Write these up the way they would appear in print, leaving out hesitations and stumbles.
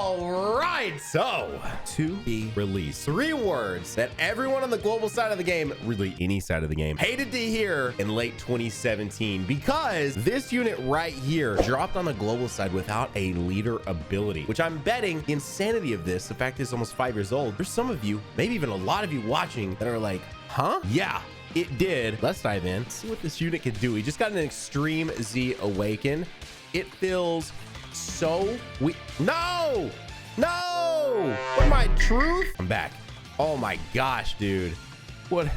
All right, so to be released, 3 words that everyone on the global side of the game, really any side of the game, hated to hear in late 2017 because this unit right here dropped on the global side without a leader ability, which I'm betting the insanity of this, the fact is almost 5 years old. There's some of you, maybe even a lot of you watching that are like, huh? Yeah, it did. Let's dive in. Let's see what this unit can do. We just got an Extreme Z Awaken. It feels so no, what am I, truth? I'm back. Oh my gosh, dude. What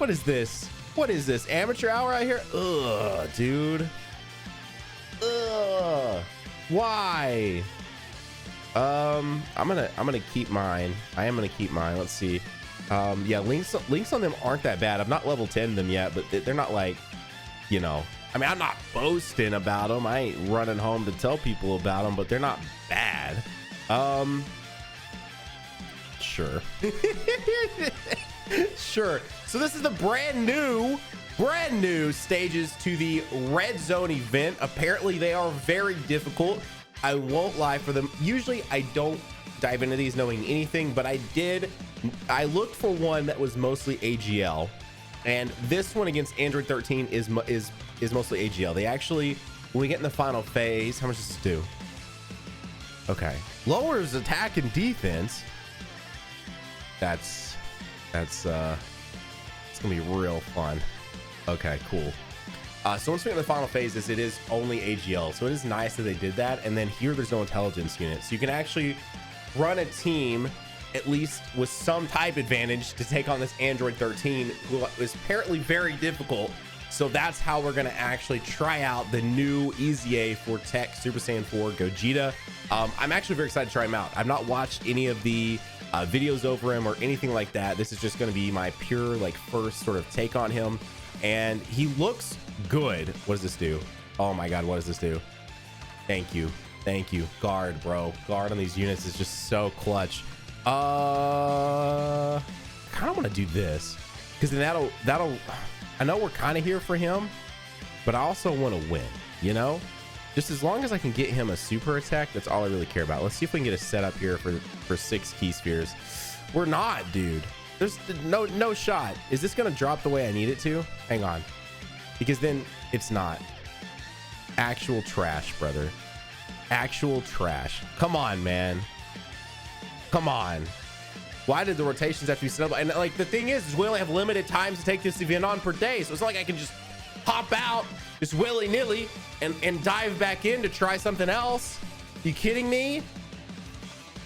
is this? What is this? Amateur hour out here? Ugh, dude. Ugh. Why? I'm gonna keep mine. I am gonna keep mine. Let's see. Yeah, links on them aren't that bad. I've not level 10 them yet, but they're not like, you know, I mean, I'm not boasting about them. I ain't running home to tell people about them, but they're not bad. Sure. Sure. So this is the brand new stages to the red zone event. Apparently they are very difficult. I won't lie for them. Usually I don't dive into these knowing anything, but I looked for one that was mostly AGL, and this one against Android 13 is mostly AGL. They actually, when we get in the final phase, how much does this do? Okay, lowers attack and defense. It's gonna be real fun. Okay, cool. So once we get in the final phases, it is only AGL, so it is nice that they did that. And then here there's no intelligence unit, so you can actually run a team at least with some type advantage to take on this Android 13, who is apparently very difficult. So that's how we're going to actually try out the new EZA'd TEQ Super Saiyan 4 Gogeta. I'm actually very excited to try him out. I've not watched any of the videos over him or anything like that. This is just going to be my pure, like, first sort of take on him. And he looks good. What does this do? Oh my God, what does this do? Thank you. Thank you. Guard, bro. Guard on these units is just so clutch. I kind of want to do this because then that'll I know we're kind of here for him, but I also want to win, you know, just as long as I can get him a super attack. That's all I really care about. Let's see if we can get a setup here for 6 key spheres. We're not, dude. There's no shot. Is this gonna drop the way I need it to? Hang on, because then it's not. Actual trash, brother. Actual trash. Come on, man. Come on. Why did the rotations have to be set up? And like the thing is we only have limited times to take this event on per day, so it's not like I can just hop out just willy-nilly and dive back in to try something else. You kidding me?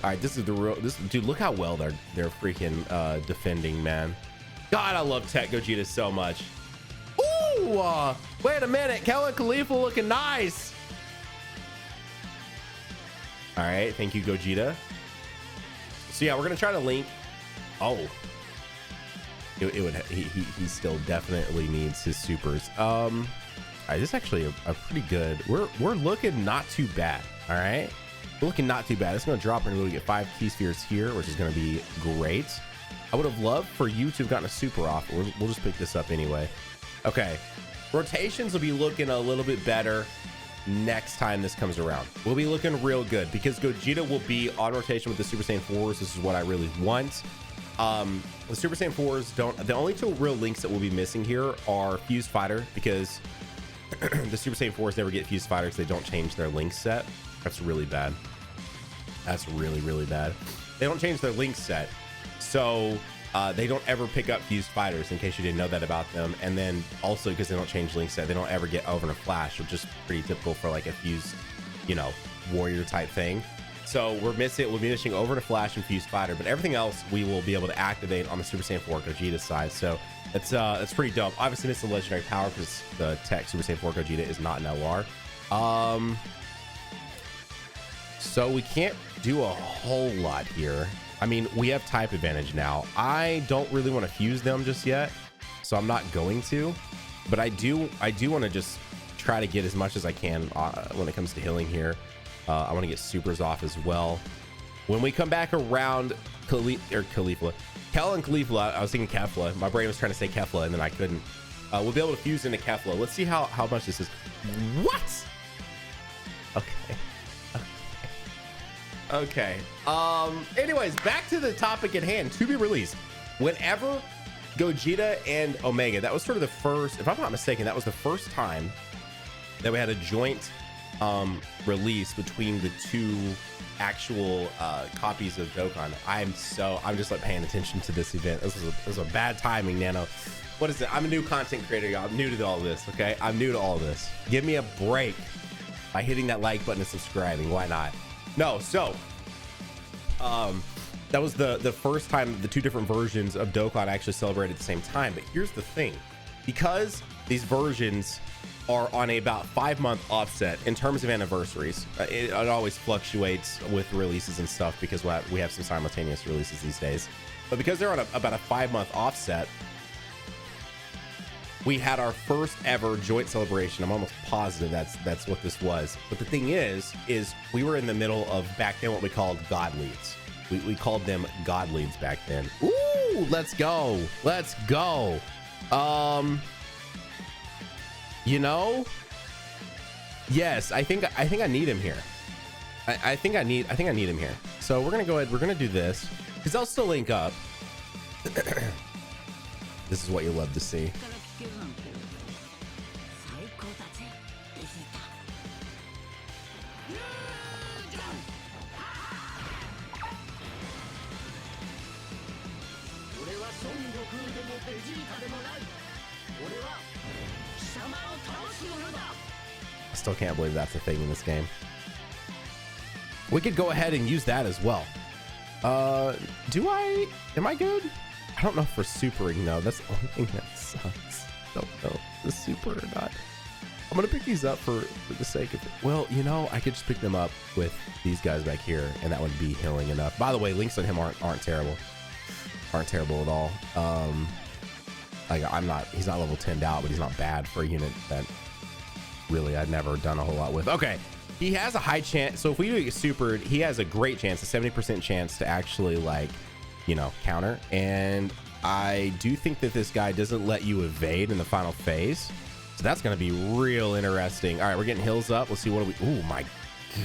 All right, this is the real, dude, look how well they're freaking defending, man. God, I love TEQ Gogeta so much. Ooh, wait a minute, Kellen Khalifa looking nice. All right, thank you, Gogeta. So yeah, we're gonna try to link. Oh, he still definitely needs his supers. All right, this is actually a pretty good. We're looking not too bad. All right, we're looking not too bad. It's gonna drop and we'll get 5 key spheres here, which is gonna be great. I would have loved for you to have gotten a super off. We'll just pick this up anyway. Okay, rotations will be looking a little bit better next time this comes around. We'll be looking real good because Gogeta will be on rotation with the Super Saiyan 4s. This is what I really want. The Super Saiyan 4s don't, the only 2 real links that we'll be missing here are Fused Fighter, because the Super Saiyan 4s never get Fused Fighter because they don't change their link set. That's really bad. That's really bad. They don't change their link set, so they don't ever pick up Fused Fighters, in case you didn't know that about them. And then also because they don't change link set, they don't ever get Over and a Flash, which is pretty typical for like a Fused, you know, warrior type thing. So we'll be missing Over and a Flash and Fused Fighter, but everything else we will be able to activate on the Super Saiyan 4 Gogeta side. So that's pretty dope. Obviously missing the legendary power because the TEQ Super Saiyan 4 Gogeta is not an LR. So we can't do a whole lot here. I mean, we have type advantage now. I don't really want to fuse them just yet, so I'm not going to, but I do want to just try to get as much as I can when it comes to healing here. I want to get supers off as well. When we come back around Khalifa, Kellen Khalifa, I was thinking Kefla. My brain was trying to say Kefla and then I couldn't. We'll be able to fuse into Kefla. Let's see how much this is. What? Okay. Okay. Anyways, back to the topic at hand. To be released. Whenever Gogeta and Omega, that was sort of the first, if I'm not mistaken, that was the first time that we had a joint release between the two actual copies of Dokkan. I'm just like paying attention to this event. This was a bad timing, Nano. What is it? I'm a new content creator, y'all. I'm new to all this, okay? I'm new to all this. Give me a break by hitting that like button and subscribing. Why not? No, so that was the first time the two different versions of Dokkan actually celebrated at the same time. But here's the thing, because these versions are on a about 5-month offset in terms of anniversaries, it always fluctuates with releases and stuff because we have some simultaneous releases these days. But because they're on about a 5-month offset, we had our first ever joint celebration. I'm almost positive that's what this was. But the thing is we were in the middle of back then what we called God leads. We called them God leads back then. Ooh, let's go. Let's go. You know, yes, I think I need him here. I think I need him here. So we're gonna go ahead. We're gonna do this because they'll still link up. This is what you love to see. I still can't believe that's a thing in this game. We could go ahead and use that as well. Am I good? I don't know if we're supering though. That's the only thing that sucks. Don't know if the super or not. I'm gonna pick these up for the sake of it. Well, you know, I could just pick them up with these guys back here and that would be healing enough. By the way, links on him aren't terrible. Aren't terrible at all. Like he's not level 10'd out, but he's not bad for a unit that really I've never done a whole lot with. Okay, he has a high chance. So if we do get supered, he has a great chance, a 70% chance to actually, like, you know, counter. And I do think that this guy doesn't let you evade in the final phase. So that's going to be real interesting. All right, we're getting hills up. Let's see what we, oh my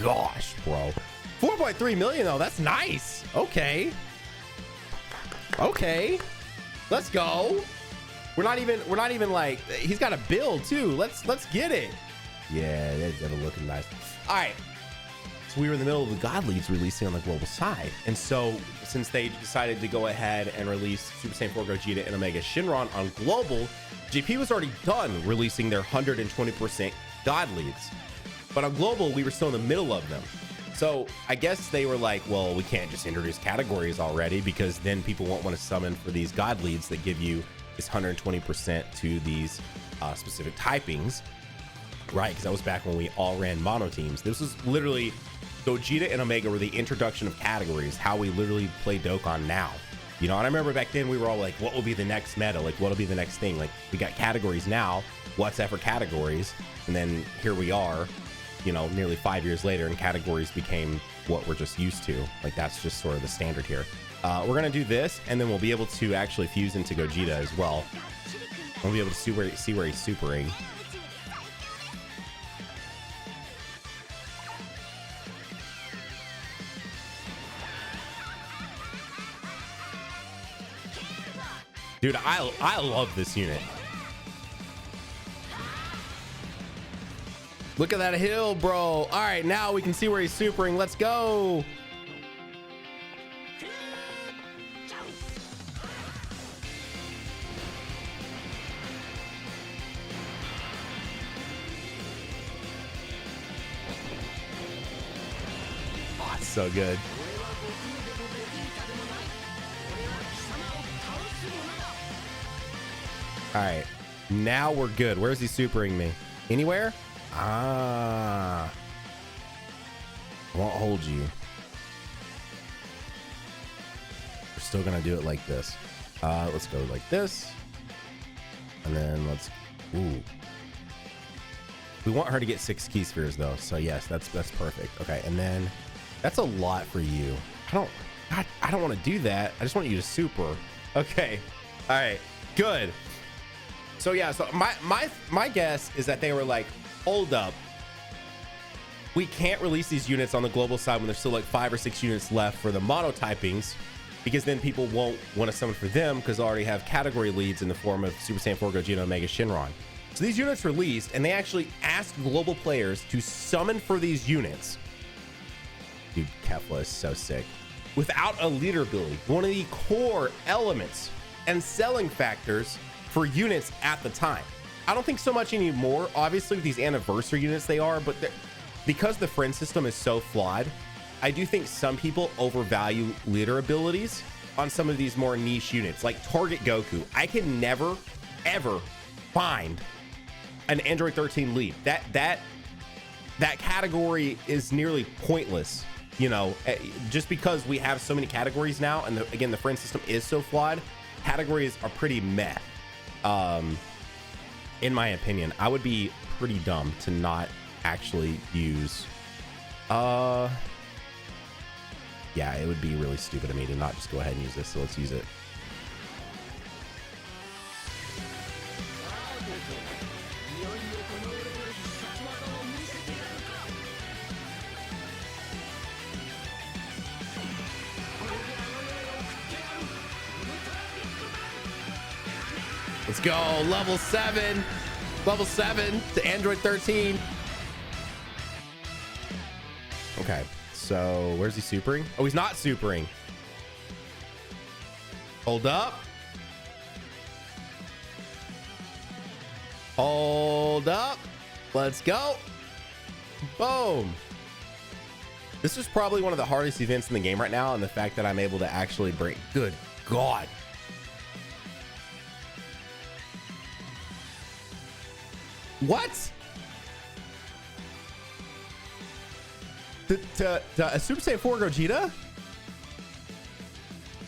gosh, bro. 4.3 million though. That's nice. Okay. Okay. Let's go. We're not even like, he's got a build too. Let's get it. Yeah, that's looking nice. All right. So we were in the middle of the God Leads releasing on the global side. And so since they decided to go ahead and release Super Saiyan 4 Gogeta and Omega Shinron on global, JP was already done releasing their 120% God Leads. But on global, we were still in the middle of them. So I guess they were like, well, we can't just introduce categories already because then people won't want to summon for these God Leads that give you this 120% to these specific typings, right? Because that was back when we all ran mono teams. This was literally Gogeta and Omega were the introduction of categories, how we literally play Dokkan now. You know, and I remember back then we were all like, what will be the next meta? Like, what'll be the next thing? Like, we got categories now. What's that for categories? And then here we are, you know, nearly 5 years later, and categories became what we're just used to. Like, that's just sort of the standard here. We're gonna do this, and then we'll be able to actually fuse into Gogeta as well. We'll be able to see where he's supering. Dude, I love this unit. Look at that hill, bro. All right, now we can see where he's supering. Let's go. Oh, it's so good. All right, now we're good. Where's he supering me? Anywhere? Ah, won't hold you. We're still gonna do it like this. Let's go like this, and then let's. Ooh, we want her to get 6 key spheres though. So yes, that's perfect. Okay, and then that's a lot for you. I don't want to do that. I just want you to super. Okay, all right, good. So yeah, so my guess is that they were like, hold up, we can't release these units on the global side when there's still like 5 or 6 units left for the monotypings, because then people won't want to summon for them because they already have category leads in the form of Super Saiyan 4 Gogeta, Omega Shenron. So these units released, and they actually asked global players to summon for these units. Dude, Kefla is so sick. Without a leader ability, one of the core elements and selling factors for units at the time. I don't think so much anymore. Obviously, with these anniversary units, they are, but because the friend system is so flawed, I do think some people overvalue leader abilities on some of these more niche units, like Target Goku. I can never, ever find an Android 13 lead. That category is nearly pointless, you know, just because we have so many categories now, and again, the friend system is so flawed. Categories are pretty meh. In my opinion, I would be pretty dumb to not actually use yeah, it would be really stupid of me to not just go ahead and use this, so let's use it. Let's go, level 7 to Android 13. Okay, so where's he supering? Oh, he's not supering. Hold up. Hold up. Let's go. Boom. This is probably one of the hardest events in the game right now, and the fact that I'm able to actually break. Good God. What? To a Super Saiyan 4 Gogeta?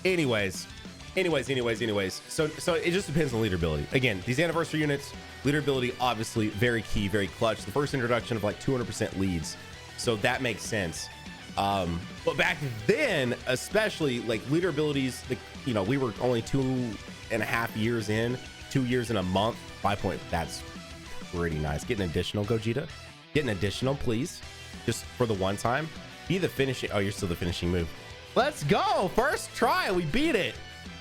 Anyways. So it just depends on leader ability. Again, these anniversary units, leader ability, obviously very key, very clutch. The first introduction of like 200% leads. So that makes sense. But back then, especially like leader abilities, you know, we were only 2.5 years in, 2 years and a month. 5 point, that's pretty nice. Get an additional Gogeta. Get an additional, please. Just for the one time. Be the finishing. Oh, you're still the finishing move. Let's go. First try. We beat it.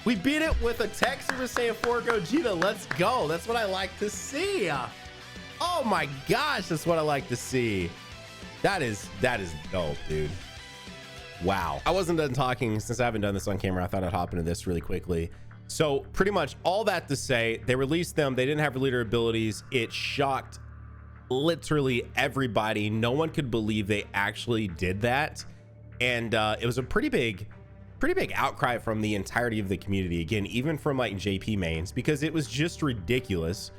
We beat it with a TEQ Super Saiyan 4 Gogeta. Let's go. That's what I like to see. Oh my gosh. That's what I like to see. That is dope, dude. Wow. I wasn't done talking since I haven't done this on camera. I thought I'd hop into this really quickly. So pretty much all that to say, they released them. They didn't have leader abilities. It shocked literally everybody. No one could believe they actually did that, and it was a pretty big outcry from the entirety of the community, again, even from like JP mains, because it was just ridiculous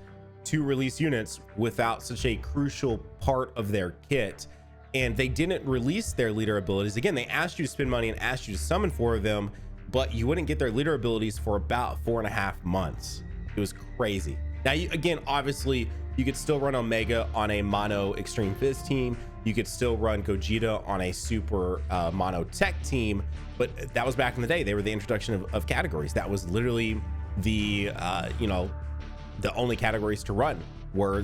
to release units without such a crucial part of their kit. And they didn't release their leader abilities. Again, they asked you to spend money and asked you to summon for them, but you wouldn't get their leader abilities for about 4.5 months. It was crazy. Now, again, obviously, you could still run Omega on a mono Extreme Fizz team. You could still run Gogeta on a super mono tech team, but that was back in the day. They were the introduction of categories. That was literally the, you know, the only categories to run were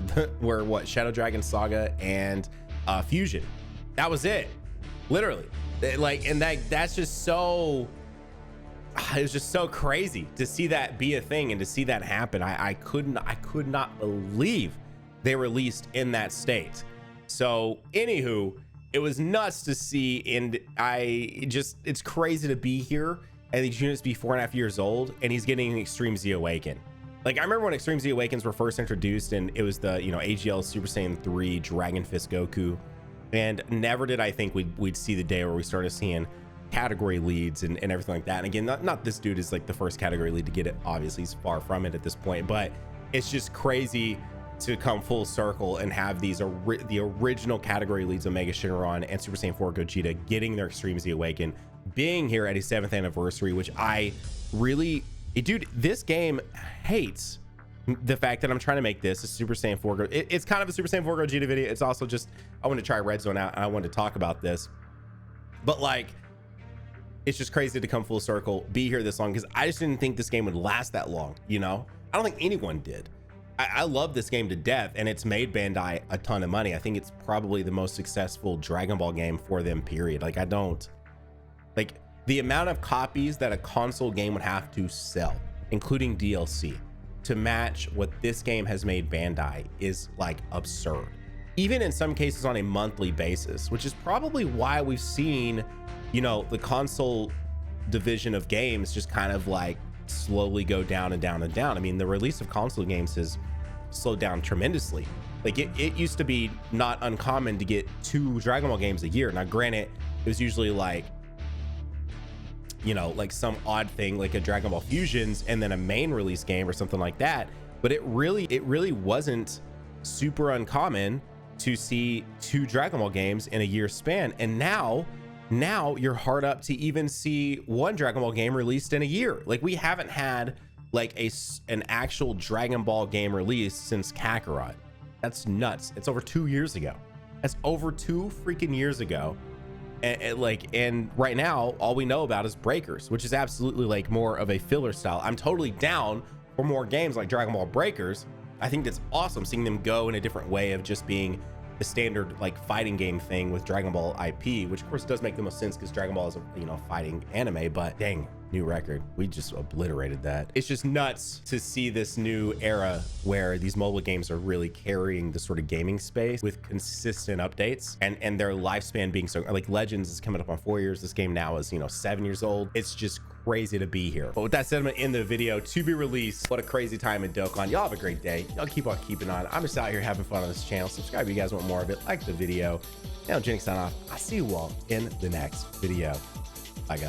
what, Shadow Dragon, Saga, and Fusion. That was it, literally. Like, and that's just so, it was just so crazy to see that be a thing and to see that happen. I could not believe they released in that state. So anywho, it was nuts to see, and it's crazy to be here and these units be 4.5 years old, and he's getting an Extreme Z Awaken. Like, I remember when Extreme Z Awakens were first introduced, and it was the, you know, AGL Super Saiyan 3 Dragon Fist Goku, and never did I think we'd see the day where we started seeing category leads and everything like that. And again, not this dude is like the first category lead to get it. Obviously, he's far from it at this point, but it's just crazy to come full circle and have these the original category leads, Omega Shenron and Super Saiyan 4 Gogeta, getting their Extreme Z Awaken, being here at his 7th anniversary, which I really, dude, this game hates the fact that I'm trying to make this a Super Saiyan 4 Gogeta. It's kind of a Super Saiyan 4 Gogeta video. It's also just, I want to try Red Zone out and I wanted to talk about this, but like, it's just crazy to come full circle, be here this long, because I just didn't think this game would last that long, you know? I don't think anyone did. I love this game to death, and it's made Bandai a ton of money. I think it's probably the most successful Dragon Ball game for them, period. Like, I don't, like, the amount of copies that a console game would have to sell, including DLC, to match what this game has made Bandai is like absurd. Even in some cases on a monthly basis, which is probably why we've seen, you know, the console division of games just kind of like slowly go down and down and down. I mean, the release of console games has slowed down tremendously. Like it used to be not uncommon to get 2 Dragon Ball games a year. Now, granted, it was usually like, you know, like some odd thing like a Dragon Ball Fusions and then a main release game or something like that. But it really wasn't super uncommon to see 2 Dragon Ball games in a year span. And now you're hard up to even see 1 Dragon Ball game released in a year. Like, we haven't had like an actual Dragon Ball game released since Kakarot. That's nuts. It's over 2 years ago. That's over 2 freaking years ago. And right now all we know about is Breakers, which is absolutely like more of a filler style. I'm totally down for more games like Dragon Ball Breakers. I think that's awesome, seeing them go in a different way of just being the standard like fighting game thing with Dragon Ball IP, which of course does make the most sense because Dragon Ball is a, you know, fighting anime. But dang, new record, we just obliterated that. It's just nuts to see this new era where these mobile games are really carrying the sort of gaming space with consistent updates and their lifespan being so, like, Legends is coming up on 4 years. This game now is, you know, 7 years old. It's just crazy to be here. But with that said, I'm gonna end the video. To be released. What a crazy time in Dokkan. Y'all have a great day. Y'all keep on keeping on. I'm just out here having fun on this channel. Subscribe if you guys want more of it. Like the video. Nanogenix sign off. I'll see you all in the next video. Bye, guys.